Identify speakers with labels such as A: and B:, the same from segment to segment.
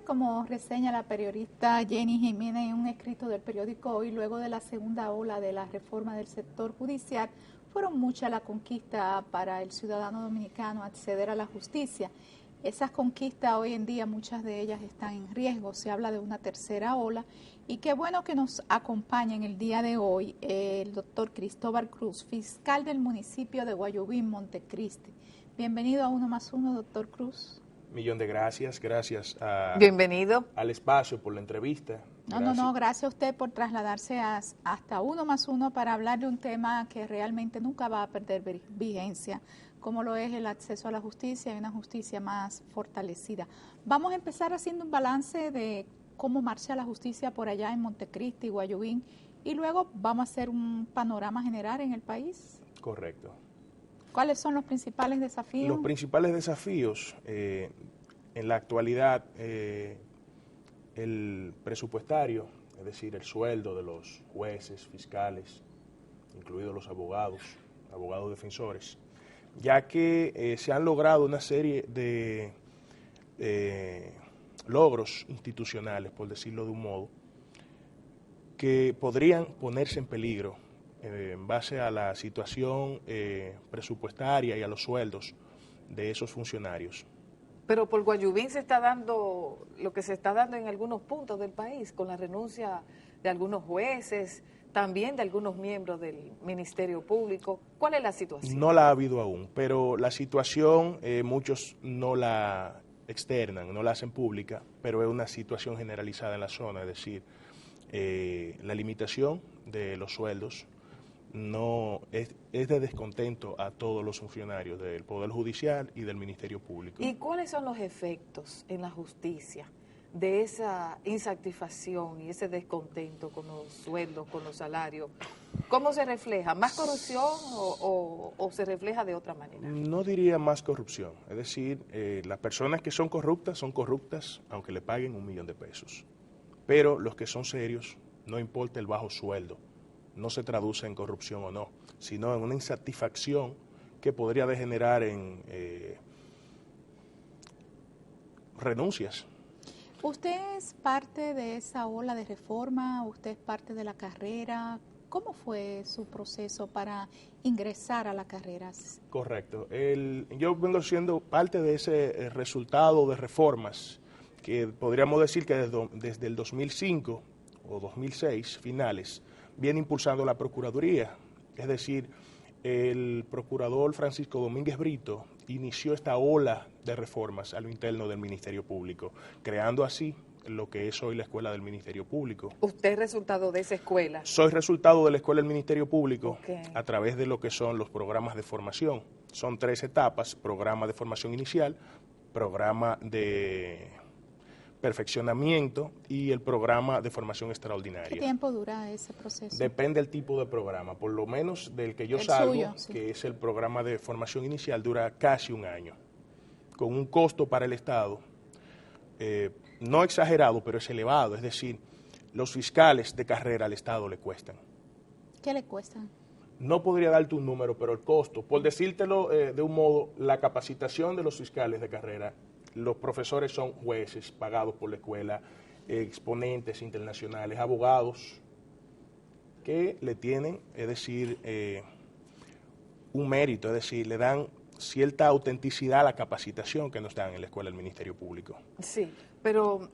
A: como reseña la periodista Jenny Jiménez en un escrito del periódico Hoy, luego de la segunda ola de la reforma del sector judicial, fueron muchas las conquistas para el ciudadano dominicano acceder a la justicia. Esas conquistas hoy en día, muchas de ellas están en riesgo. Se habla de una tercera ola y qué bueno que nos acompaña en el día de hoy el doctor Cristóbal Cruz, fiscal del municipio de Guayubín, Montecristi. Bienvenido a Uno más Uno, doctor Cruz.
B: Millón de gracias,
C: Bienvenido
B: al espacio por la entrevista.
A: Gracias a usted por trasladarse hasta Uno más Uno para hablar de un tema que realmente nunca va a perder vigencia, como lo es el acceso a la justicia y una justicia más fortalecida. Vamos a empezar haciendo un balance de cómo marcha la justicia por allá en Montecristi, Guayubín, y luego vamos a hacer un panorama general en el país.
B: Correcto.
A: ¿Cuáles son los principales desafíos?
B: Los principales desafíos en la actualidad, el presupuestario, es decir, el sueldo de los jueces, fiscales, incluidos los abogados defensores, ya que se han logrado una serie de logros institucionales, por decirlo de un modo, que podrían ponerse en peligro en base a la situación presupuestaria y a los sueldos de esos funcionarios.
C: Pero por Guayubín se está dando lo que se está dando en algunos puntos del país, con la renuncia de algunos jueces, también de algunos miembros del Ministerio Público. ¿Cuál es la situación?
B: No la ha habido aún, pero la situación muchos no la externan, no la hacen pública, pero es una situación generalizada en la zona, es decir, la limitación de los sueldos no es de descontento a todos los funcionarios del Poder Judicial y del Ministerio Público.
C: ¿Y cuáles son los efectos en la justicia de esa insatisfacción y ese descontento con los sueldos, con los salarios? ¿Cómo se refleja? ¿Más corrupción o se refleja de otra manera?
B: No diría más corrupción, es decir, las personas que son corruptas aunque le paguen $1 millón. Pero los que son serios, no importa el bajo sueldo, no se traduce en corrupción o no, sino en una insatisfacción que podría degenerar en renuncias.
A: ¿Usted es parte de esa ola de reforma? ¿Usted es parte de la carrera? ¿Cómo fue su proceso para ingresar a la carrera?
B: Correcto. Yo vengo siendo parte de ese resultado de reformas que podríamos decir que desde el 2005 o 2006, finales, viene impulsando la Procuraduría. Es decir, el procurador Francisco Domínguez Brito inició esta ola de reformas a lo interno del Ministerio Público, creando así lo que es hoy la Escuela del Ministerio Público.
C: ¿Usted es resultado de esa escuela?
B: Soy resultado de la Escuela del Ministerio Público
C: a
B: través de lo que son los programas de formación. Son 3 etapas: programa de formación inicial, programa de perfeccionamiento y el programa de formación extraordinaria.
A: ¿Qué tiempo dura ese proceso?
B: Depende del tipo de programa, por lo menos del que yo salgo, sí, que es el programa de formación inicial, dura casi 1 año, con un costo para el Estado, no exagerado, pero es elevado, es decir, los fiscales de carrera al Estado le cuestan.
A: ¿Qué le cuestan?
B: No podría darte un número, pero el costo, por decírtelo de un modo, la capacitación de los fiscales de carrera, los profesores son jueces pagados por la escuela, exponentes internacionales, abogados que le tienen, es decir, un mérito, es decir, le dan cierta autenticidad a la capacitación que nos dan en la Escuela del Ministerio Público.
C: Sí, pero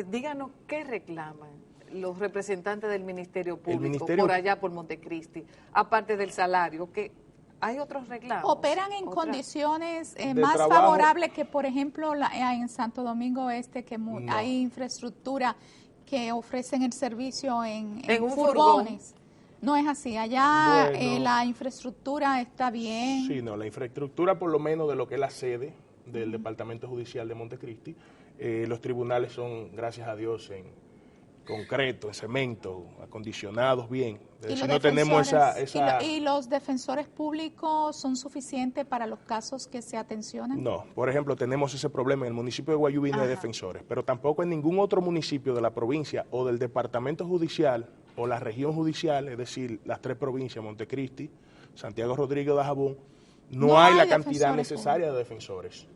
C: díganos qué reclaman los representantes del Ministerio Público por allá por Montecristi, aparte del salario, que ¿hay otros reclamos?
A: ¿Operan en condiciones más favorables que, por ejemplo, en Santo Domingo Este, que no hay infraestructura que ofrecen el servicio en furgones? No es así. Allá la infraestructura está bien.
B: Sí, no, la infraestructura, por lo menos de lo que es la sede del Departamento Judicial de Montecristi, los tribunales son, gracias a Dios, en concreto, en cemento, acondicionados bien.
A: ¿Y,
B: no tenemos
A: ¿Y los defensores públicos son suficientes para los casos que se atencionan?
B: No, por ejemplo, tenemos ese problema en el municipio de Guayubín de defensores, pero tampoco en ningún otro municipio de la provincia o del departamento judicial o la región judicial, es decir, las 3 provincias, Montecristi, Santiago Rodríguez, Dajabón, no hay la cantidad necesaria de defensores.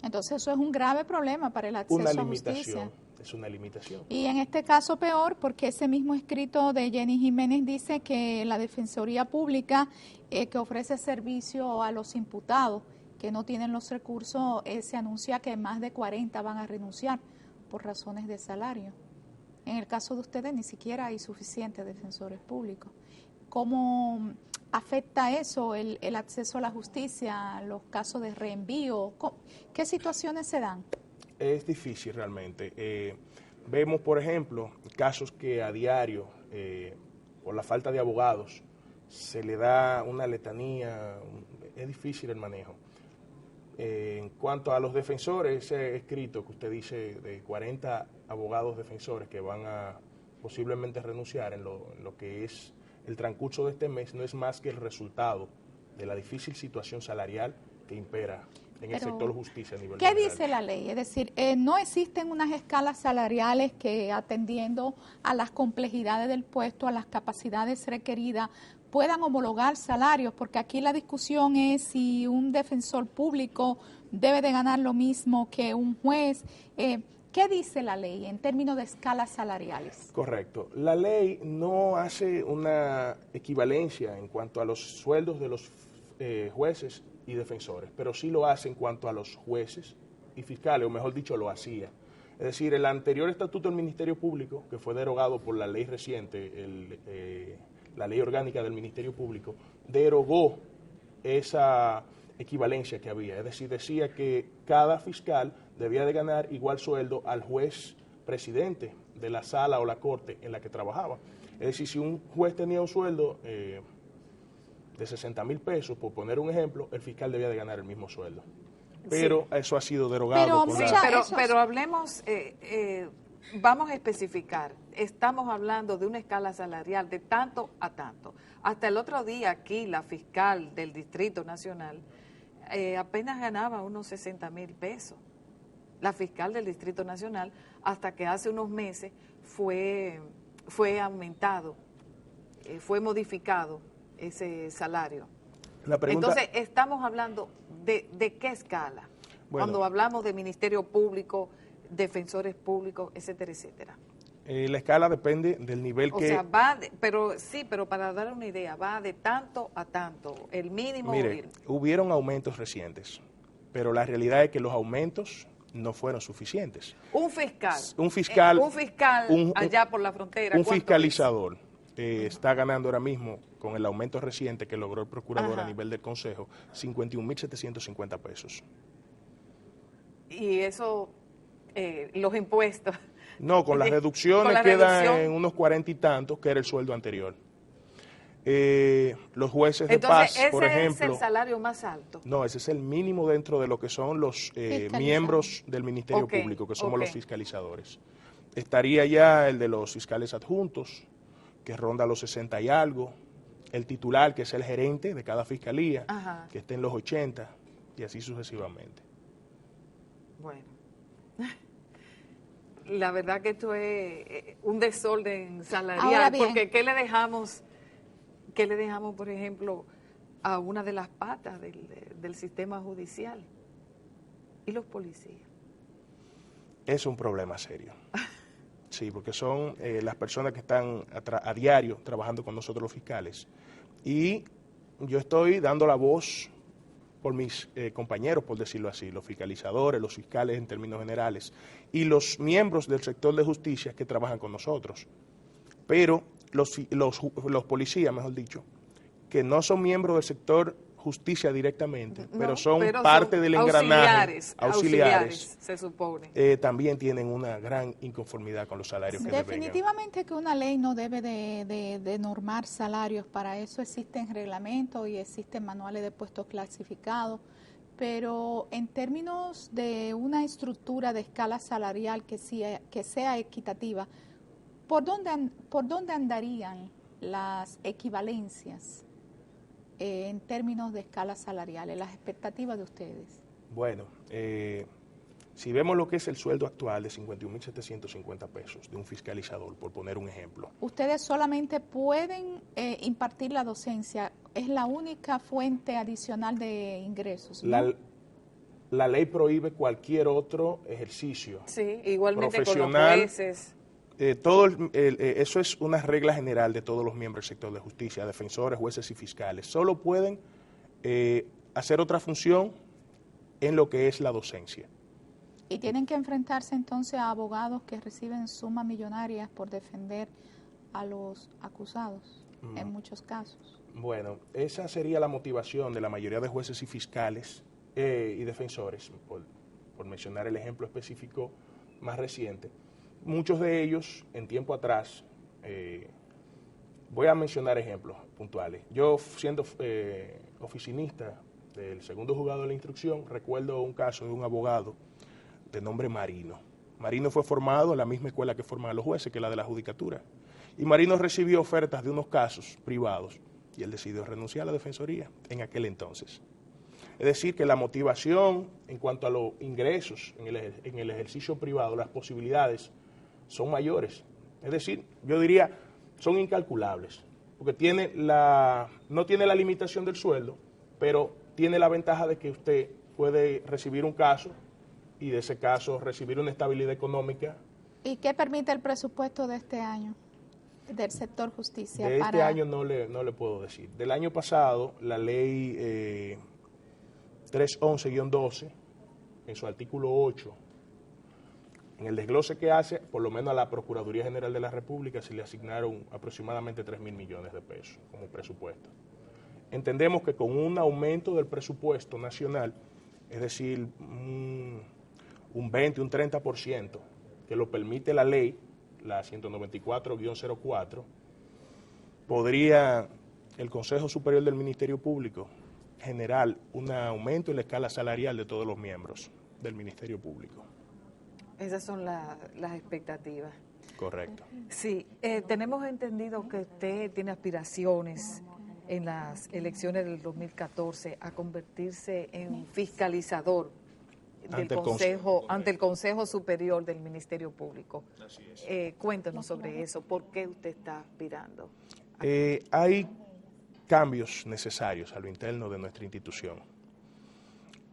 A: Entonces eso es un grave problema para el acceso a justicia.
B: es una limitación.
A: Y en este caso peor, porque ese mismo escrito de Jenny Jiménez dice que la Defensoría Pública que ofrece servicio a los imputados que no tienen los recursos, se anuncia que más de 40 van a renunciar por razones de salario. En el caso de ustedes ni siquiera hay suficientes defensores públicos. ¿Cómo afecta eso el acceso a la justicia, los casos de reenvío? ¿Qué situaciones se dan?
B: Es difícil realmente. Vemos, por ejemplo, casos que a diario, por la falta de abogados, se le da una letanía, es difícil el manejo. En cuanto a los defensores, ese escrito que usted dice de 40 abogados defensores que van a posiblemente renunciar en lo que es el transcurso de este mes, no es más que el resultado de la difícil situación salarial que impera en el sector justicia a nivel
A: ¿Qué
B: general.
A: dice la ley? Es decir, no existen unas escalas salariales que, atendiendo a las complejidades del puesto, a las capacidades requeridas, puedan homologar salarios, porque aquí la discusión es si un defensor público debe de ganar lo mismo que un juez. ¿Qué dice la ley en términos de escalas salariales?
B: Correcto. La ley no hace una equivalencia en cuanto a los sueldos de los jueces y defensores, pero sí lo hace en cuanto a los jueces y fiscales, o mejor dicho, lo hacía. Es decir, el anterior estatuto del Ministerio Público, que fue derogado por la ley reciente, la ley orgánica del Ministerio Público, derogó esa equivalencia que había. Es decir, decía que cada fiscal debía de ganar igual sueldo al juez presidente de la sala o la corte en la que trabajaba. Es decir, si un juez tenía un sueldo de 60,000 pesos, por poner un ejemplo, el fiscal debía de ganar el mismo sueldo. Pero sí, eso ha sido derogado.
C: Pero hablemos, vamos a especificar, estamos hablando de una escala salarial de tanto a tanto. Hasta el otro día aquí la fiscal del Distrito Nacional apenas ganaba unos 60,000 pesos. La fiscal del Distrito Nacional, hasta que hace unos meses fue aumentado, fue modificado ese salario. Entonces, estamos hablando de qué escala, cuando hablamos de Ministerio Público, defensores públicos, etcétera, etcétera.
B: La escala depende del nivel que...
C: O sea, pero para dar una idea, va de tanto a tanto, el mínimo...
B: Mire, hubieron aumentos recientes, pero la realidad es que los aumentos no fueron suficientes.
C: Un fiscal allá por la frontera.
B: Un fiscalizador está ganando ahora mismo, con el aumento reciente que logró el procurador a nivel del Consejo, 51,750 pesos.
C: Y eso, los impuestos...
B: No, con las reducciones quedan en unos 40 y tantos, que era el sueldo anterior. Los jueces de paz, por ejemplo...
C: ¿Ese es el salario más alto?
B: No, ese es el mínimo dentro de lo que son los miembros del Ministerio Público, que somos los fiscalizadores. Estaría ya el de los fiscales adjuntos, que ronda los 60 y algo. El titular, que es el gerente de cada fiscalía, que está en los 80, y así sucesivamente.
C: Bueno... La verdad que esto es un desorden salarial, porque ¿qué le dejamos, por ejemplo, a una de las patas del sistema judicial? ¿Y los policías?
B: Es un problema serio. Sí, porque son las personas que están a diario trabajando con nosotros los fiscales. Y yo estoy dando la voz por mis compañeros, por decirlo así, los fiscalizadores, los fiscales en términos generales, y los miembros del sector de justicia que trabajan con nosotros. Pero los policías, mejor dicho, que no son miembros del sector justicia directamente, pero son parte del engranaje, auxiliares,
C: se supone.
B: También tienen una gran inconformidad con los salarios que
A: definitivamente que una ley no debe de normar salarios, para eso existen reglamentos y existen manuales de puestos clasificados, pero en términos de una estructura de escala salarial que sea equitativa, ¿por dónde andarían las equivalencias en términos de escalas salariales, las expectativas de ustedes?
B: Bueno, si vemos lo que es el sueldo actual de 51,750 pesos de un fiscalizador, por poner un ejemplo.
A: Ustedes solamente pueden impartir la docencia, es la única fuente adicional de ingresos, ¿no?
B: la ley prohíbe cualquier otro ejercicio.
C: Sí, igualmente con los
B: profesional,
C: jueces.
B: Eso es una regla general de todos los miembros del sector de justicia, defensores, jueces y fiscales. Solo pueden hacer otra función en lo que es la docencia.
A: Y tienen que enfrentarse entonces a abogados que reciben sumas millonarias por defender a los acusados, en muchos casos.
B: Bueno, esa sería la motivación de la mayoría de jueces y fiscales y defensores, por mencionar el ejemplo específico más reciente. Muchos de ellos, en tiempo atrás, voy a mencionar ejemplos puntuales. Yo, siendo oficinista del segundo juzgado de la instrucción, recuerdo un caso de un abogado de nombre Marino. Marino fue formado en la misma escuela que forman a los jueces, que es la de la judicatura. Y Marino recibió ofertas de unos casos privados y él decidió renunciar a la defensoría en aquel entonces. Es decir, que la motivación en cuanto a los ingresos en el ejercicio privado, las posibilidades son mayores. Es decir, yo diría, son incalculables, porque no tiene la limitación del sueldo, pero tiene la ventaja de que usted puede recibir un caso y de ese caso recibir una estabilidad económica.
A: ¿Y qué permite el presupuesto de este año del sector justicia?
B: De este año no le puedo decir. Del año pasado, la ley 311-12, en su artículo 8, en el desglose que hace, por lo menos a la Procuraduría General de la República se le asignaron aproximadamente 3.000 millones de pesos como presupuesto. Entendemos que con un aumento del presupuesto nacional, es decir, un 20, un 30%, que lo permite la ley, la 194-04, podría el Consejo Superior del Ministerio Público generar un aumento en la escala salarial de todos los miembros del Ministerio Público.
C: Esas son las expectativas.
B: Correcto.
C: Sí, tenemos entendido que usted tiene aspiraciones en las elecciones del 2014 a convertirse en fiscalizador ante el Consejo Superior del Ministerio Público.
B: Así es.
C: Cuéntanos sobre eso. ¿Por qué usted está aspirando?
B: Hay cambios necesarios a lo interno de nuestra institución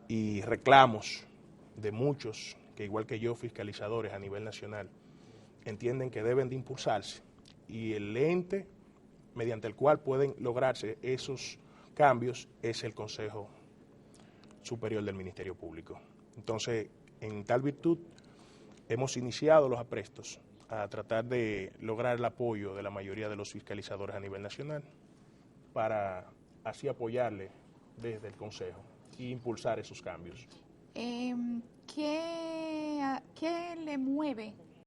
B: y reclamos de muchos que, igual que yo, fiscalizadores a nivel nacional, entienden que deben de impulsarse, y el ente mediante el cual pueden lograrse esos cambios es el Consejo Superior del Ministerio Público. Entonces, en tal virtud, hemos iniciado los aprestos a tratar de lograr el apoyo de la mayoría de los fiscalizadores a nivel nacional para así apoyarle desde el Consejo e impulsar esos cambios.
A: ¿Qué le mueve